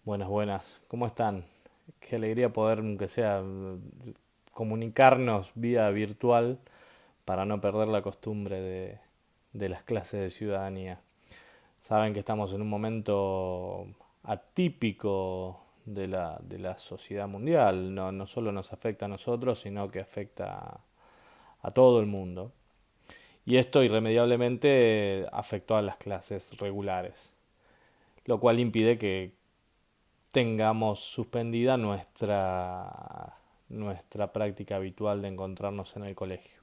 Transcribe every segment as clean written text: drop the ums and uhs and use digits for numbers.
Buenas, buenas. ¿Cómo están? Qué alegría poder, aunque sea, comunicarnos vía virtual para no perder la costumbre de las clases de ciudadanía. Saben que estamos en un momento atípico de la sociedad mundial. No solo nos afecta a nosotros, sino que afecta a todo el mundo. Y esto irremediablemente afectó a las clases regulares, lo cual impide que tengamos suspendida nuestra práctica habitual de encontrarnos en el colegio.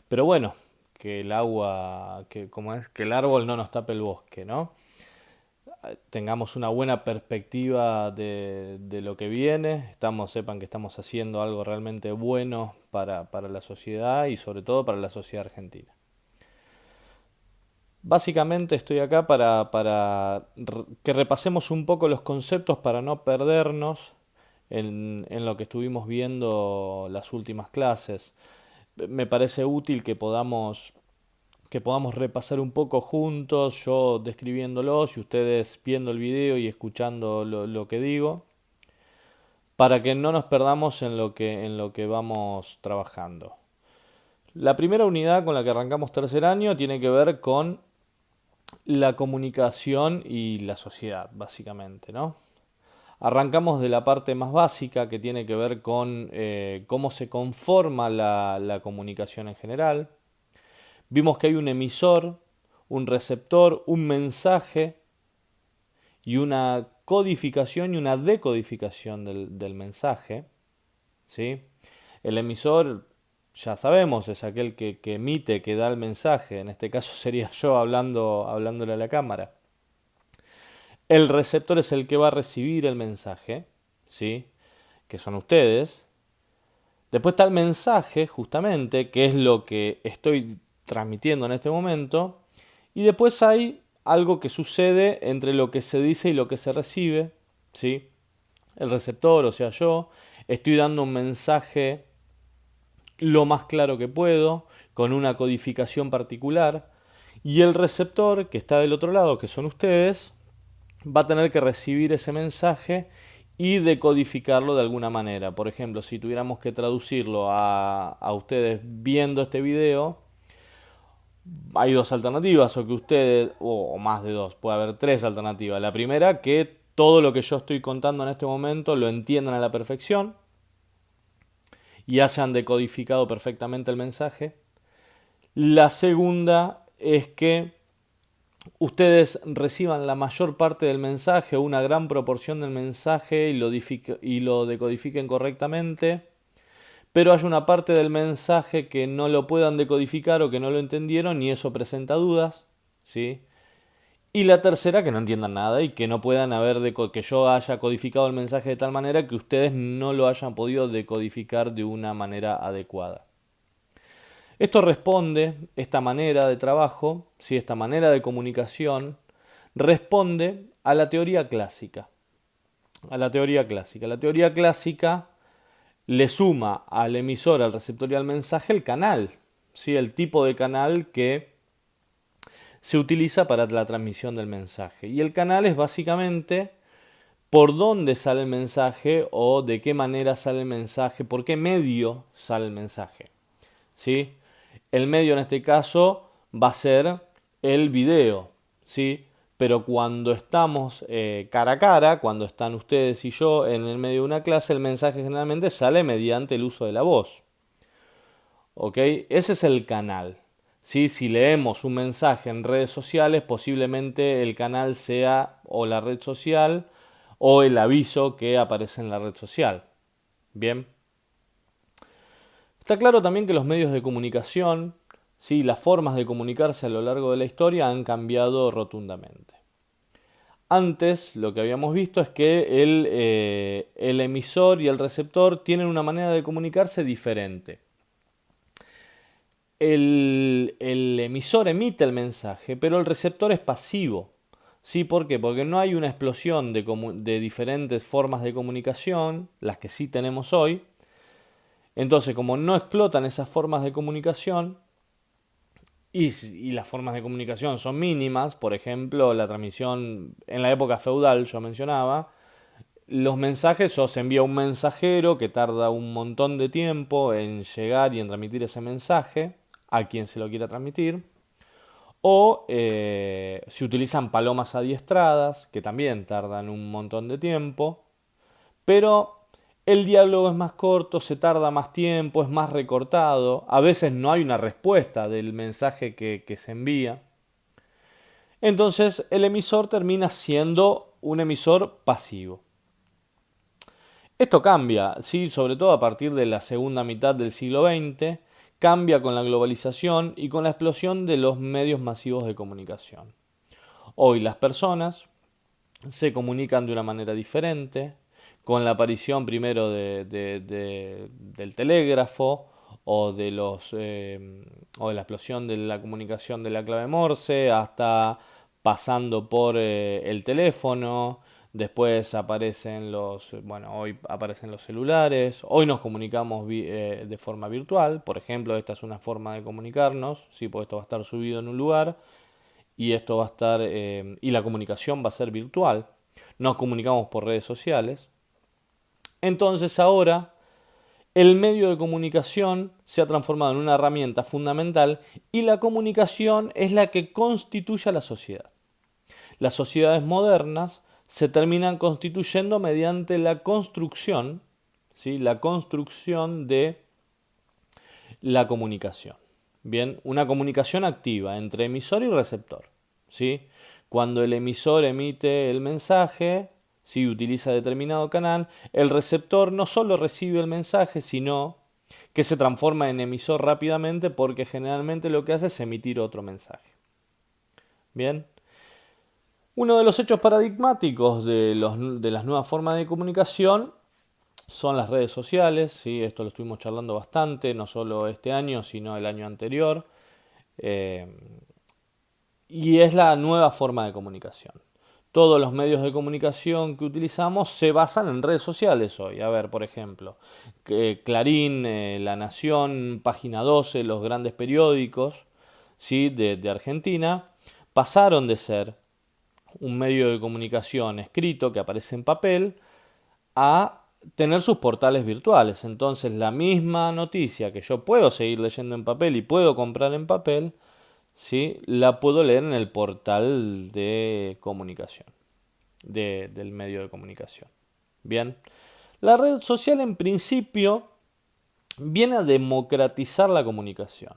Pero bueno, que el agua, que como es, que el árbol no nos tape el bosque, ¿no? Tengamos una buena perspectiva de lo que viene, sepan que estamos haciendo algo realmente bueno para la sociedad y sobre todo para la sociedad argentina. Básicamente estoy acá para que repasemos un poco los conceptos para no perdernos en lo que estuvimos viendo las últimas clases. Me parece útil que podamos repasar un poco juntos, yo describiéndolos y ustedes viendo el video y escuchando lo que digo, para que no nos perdamos en lo que vamos trabajando. La primera unidad con la que arrancamos tercer año tiene que ver con la comunicación y la sociedad, básicamente, ¿no? Arrancamos de la parte más básica que tiene que ver con cómo se conforma la comunicación en general. Vimos que hay un emisor, un receptor, un mensaje y una codificación y una decodificación del mensaje. ¿Sí? El emisor, ya sabemos, es aquel que emite, que da el mensaje. En este caso sería yo hablándole a la cámara. El receptor es el que va a recibir el mensaje, ¿sí? Que son ustedes. Después está el mensaje, justamente, que es lo que estoy transmitiendo en este momento. Y después hay algo que sucede entre lo que se dice y lo que se recibe, ¿sí? El receptor, o sea, yo, estoy dando un mensaje lo más claro que puedo, con una codificación particular. Y el receptor, que está del otro lado, que son ustedes, va a tener que recibir ese mensaje y decodificarlo de alguna manera. Por ejemplo, si tuviéramos que traducirlo a ustedes viendo este video, hay dos alternativas, o que ustedes, o más de dos, puede haber tres alternativas. La primera, que todo lo que yo estoy contando en este momento lo entiendan a la perfección y hayan decodificado perfectamente el mensaje. La segunda es que ustedes reciban la mayor parte del mensaje o una gran proporción del mensaje y lo decodifiquen correctamente, pero hay una parte del mensaje que no lo puedan decodificar o que no lo entendieron y eso presenta dudas, ¿sí? Y la tercera, que no entiendan nada y que no puedan que yo haya codificado el mensaje de tal manera que ustedes no lo hayan podido decodificar de una manera adecuada. Esto responde, esta manera de trabajo, ¿sí? Esta manera de comunicación, responde a la teoría clásica. A la teoría clásica. La teoría clásica le suma al emisor, al receptor y al mensaje el canal, ¿sí? El tipo de canal que se utiliza para la transmisión del mensaje. Y el canal es básicamente por dónde sale el mensaje o de qué manera sale el mensaje, por qué medio sale el mensaje. ¿Sí? El medio en este caso va a ser el video, ¿sí? Pero cuando estamos cara a cara, cuando están ustedes y yo en el medio de una clase, el mensaje generalmente sale mediante el uso de la voz. ¿Ok? Ese es el canal. ¿Sí? Si leemos un mensaje en redes sociales, posiblemente el canal sea o la red social o el aviso que aparece en la red social. Bien. Está claro también que los medios de comunicación, ¿sí? Las formas de comunicarse a lo largo de la historia han cambiado rotundamente. Antes lo que habíamos visto es que el emisor y el receptor tienen una manera de comunicarse diferente. El emisor emite el mensaje, pero el receptor es pasivo. ¿Sí? ¿Por qué? Porque no hay una explosión de diferentes formas de comunicación, las que sí tenemos hoy. Entonces, como no explotan esas formas de comunicación, y las formas de comunicación son mínimas. Por ejemplo, la transmisión en la época feudal, yo mencionaba, los mensajes, o se envía un mensajero que tarda un montón de tiempo en llegar y en transmitir ese mensaje a quien se lo quiera transmitir. O se utilizan palomas adiestradas, que también tardan un montón de tiempo. Pero el diálogo es más corto, se tarda más tiempo, es más recortado. A veces no hay una respuesta del mensaje que se envía. Entonces el emisor termina siendo un emisor pasivo. Esto cambia, ¿sí? Sobre todo a partir de la segunda mitad del siglo XX, cambia con la globalización y con la explosión de los medios masivos de comunicación. Hoy las personas se comunican de una manera diferente, con la aparición primero del telégrafo o de la explosión de la comunicación de la clave Morse, hasta pasando por el teléfono. Después hoy aparecen los celulares. Hoy nos comunicamos de forma virtual. Por ejemplo, esta es una forma de comunicarnos, ¿sí? Porque esto va a estar subido en un lugar y esto va a estar y la comunicación va a ser virtual. Nos comunicamos por redes sociales. Entonces ahora el medio de comunicación se ha transformado en una herramienta fundamental y la comunicación es la que constituye a la sociedad. Las sociedades modernas se terminan constituyendo mediante la construcción, ¿sí? La construcción de la comunicación. Bien, una comunicación activa entre emisor y receptor, ¿sí? Cuando el emisor emite el mensaje, si utiliza determinado canal, el receptor no solo recibe el mensaje, sino que se transforma en emisor rápidamente porque generalmente lo que hace es emitir otro mensaje. Bien. Uno de los hechos paradigmáticos de las nuevas formas de comunicación son las redes sociales, ¿sí? Esto lo estuvimos charlando bastante, no solo este año, sino el año anterior. Eh, y es la nueva forma de comunicación. Todos los medios de comunicación que utilizamos se basan en redes sociales hoy. A ver, por ejemplo, Clarín, La Nación, Página 12, los grandes periódicos, ¿sí? de Argentina, pasaron de ser un medio de comunicación escrito que aparece en papel a tener sus portales virtuales. Entonces la misma noticia que yo puedo seguir leyendo en papel y puedo comprar en papel, ¿sí? La puedo leer en el portal de comunicación, del medio de comunicación. Bien, la red social en principio viene a democratizar la comunicación,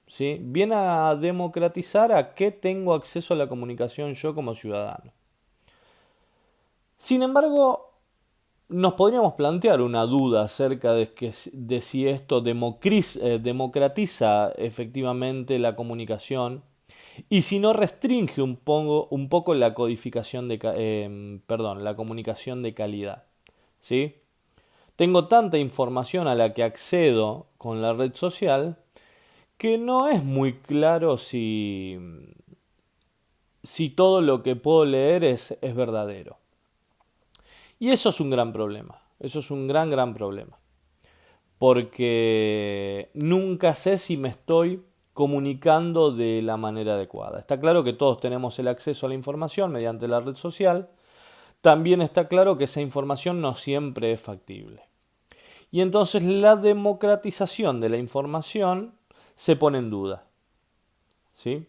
¿sí? Viene a democratizar a qué tengo acceso a la comunicación yo como ciudadano. Sin embargo, nos podríamos plantear una duda acerca de si esto democratiza efectivamente la comunicación y si no restringe un poco la codificación la comunicación de calidad. ¿Sí? Tengo tanta información a la que accedo con la red social que no es muy claro si todo lo que puedo leer es verdadero. Y eso es un gran problema. Eso es un gran problema. Porque nunca sé si me estoy comunicando de la manera adecuada. Está claro que todos tenemos el acceso a la información mediante la red social. También está claro que esa información no siempre es factible. Y entonces la democratización de la información se pone en duda. ¿Sí?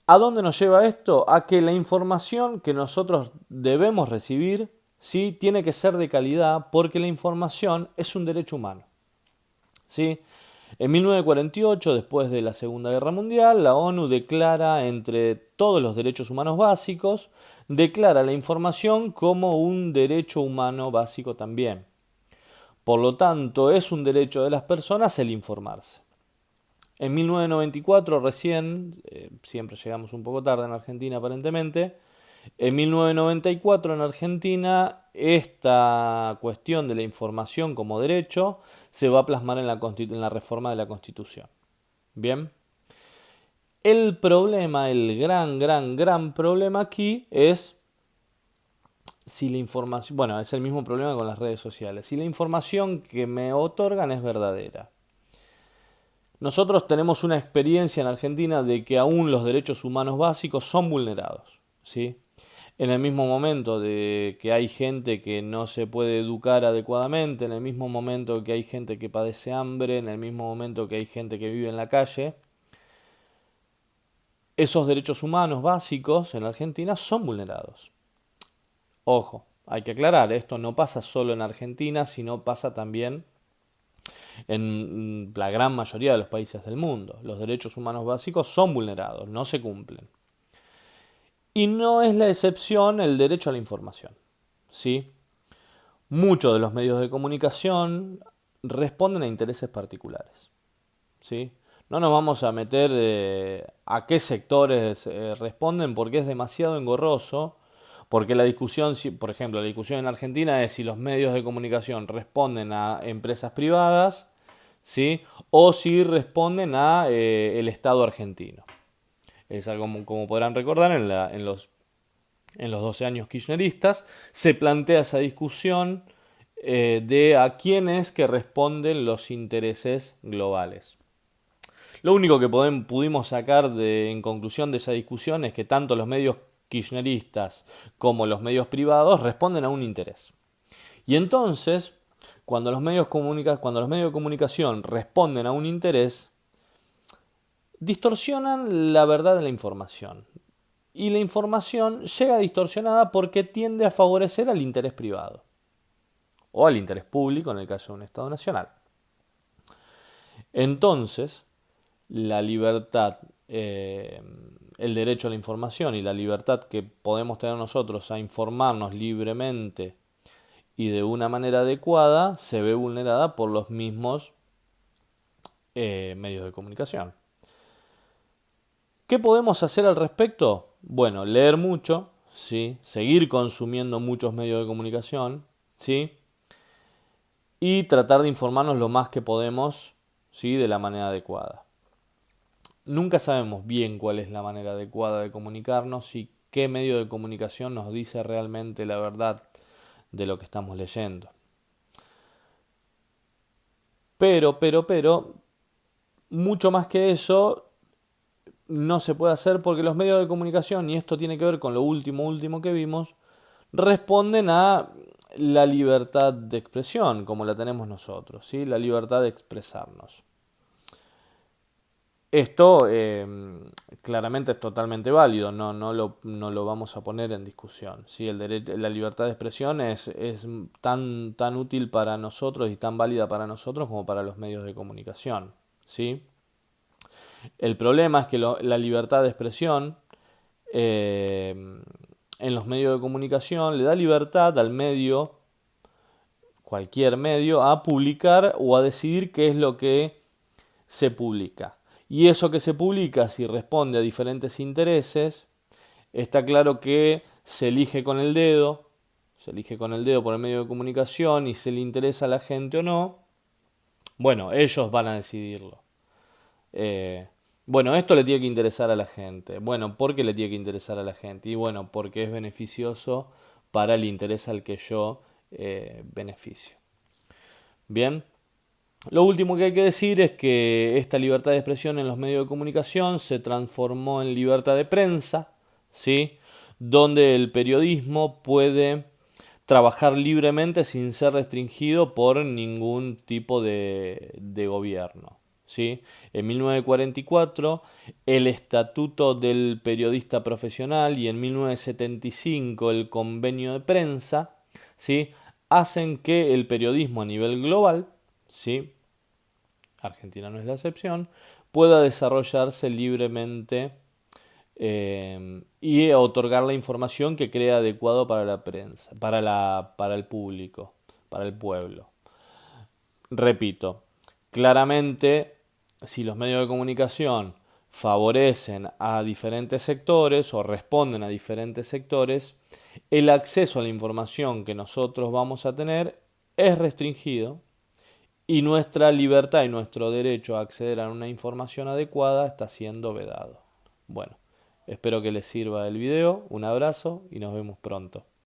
¿A dónde nos lleva esto? A que la información que nosotros debemos recibir, ¿sí? Tiene que ser de calidad porque la información es un derecho humano. ¿Sí? En 1948, después de la Segunda Guerra Mundial, la ONU declara entre todos los derechos humanos básicos, declara la información como un derecho humano básico también. Por lo tanto, es un derecho de las personas el informarse. En 1994 recién, siempre llegamos un poco tarde en Argentina aparentemente, en 1994 en Argentina esta cuestión de la información como derecho se va a plasmar en la reforma de la Constitución. Bien, el problema, el gran problema aquí es si la información, bueno, es el mismo problema con las redes sociales, si la información que me otorgan es verdadera. nosotros tenemos una experiencia en Argentina de que aún los derechos humanos básicos son vulnerados, ¿sí? En el mismo momento de que hay gente que no se puede educar adecuadamente, en el mismo momento que hay gente que padece hambre, en el mismo momento que hay gente que vive en la calle, esos derechos humanos básicos en Argentina son vulnerados. Ojo, hay que aclarar, esto no pasa solo en Argentina, sino pasa también en la gran mayoría de los países del mundo. Los derechos humanos básicos son vulnerados, no se cumplen. Y no es la excepción el derecho a la información, ¿sí? Muchos de los medios de comunicación responden a intereses particulares, ¿sí? No nos vamos a meter a qué sectores responden porque es demasiado engorroso, porque la discusión, por ejemplo, la discusión en Argentina es si los medios de comunicación responden a empresas privadas, ¿sí? O si responden a el Estado argentino. Es algo como podrán recordar en los 12 años kirchneristas, se plantea esa discusión de a quiénes que responden los intereses globales. Lo único que pudimos sacar en conclusión de esa discusión es que tanto los medios kirchneristas como los medios privados responden a un interés. Y entonces, cuando los medios de comunicación responden a un interés, distorsionan la verdad de la información. Y la información llega distorsionada porque tiende a favorecer al interés privado o al interés público en el caso de un Estado nacional. Entonces, la libertad, el derecho a la información y la libertad que podemos tener nosotros a informarnos libremente y de una manera adecuada se ve vulnerada por los mismos medios de comunicación. ¿Qué podemos hacer al respecto? Bueno, leer mucho, ¿sí? Seguir consumiendo muchos medios de comunicación, ¿sí? Y tratar de informarnos lo más que podemos, ¿sí? De la manera adecuada. Nunca sabemos bien cuál es la manera adecuada de comunicarnos y qué medio de comunicación nos dice realmente la verdad de lo que estamos leyendo. Pero, mucho más que eso no se puede hacer porque los medios de comunicación, y esto tiene que ver con lo último que vimos, responden a la libertad de expresión, como la tenemos nosotros, ¿sí? La libertad de expresarnos. Esto claramente es totalmente válido, no lo vamos a poner en discusión, ¿sí? La libertad de expresión es tan útil para nosotros y tan válida para nosotros como para los medios de comunicación, ¿sí? El problema es que la libertad de expresión eh, en los medios de comunicación le da libertad al medio, cualquier medio, a publicar o a decidir qué es lo que se publica. Y eso que se publica, si responde a diferentes intereses, está claro que se elige con el dedo, por el medio de comunicación y se le interesa a la gente o no. Bueno, ellos van a decidirlo. Bueno, esto le tiene que interesar a la gente. Bueno, ¿por qué le tiene que interesar a la gente? Y bueno, porque es beneficioso para el interés al que yo beneficio. Bien, lo último que hay que decir es que esta libertad de expresión en los medios de comunicación se transformó en libertad de prensa, ¿sí? Donde el periodismo puede trabajar libremente sin ser restringido por ningún tipo de gobierno, ¿sí? En 1944 el Estatuto del Periodista Profesional y en 1975 el Convenio de Prensa, ¿sí? Hacen que el periodismo a nivel global, ¿sí? Argentina no es la excepción, pueda desarrollarse libremente y otorgar la información que crea adecuado para la prensa, para el público, para el pueblo. Repito, claramente, si los medios de comunicación favorecen a diferentes sectores o responden a diferentes sectores, el acceso a la información que nosotros vamos a tener es restringido y nuestra libertad y nuestro derecho a acceder a una información adecuada está siendo vedado. Bueno, espero que les sirva el video, un abrazo y nos vemos pronto.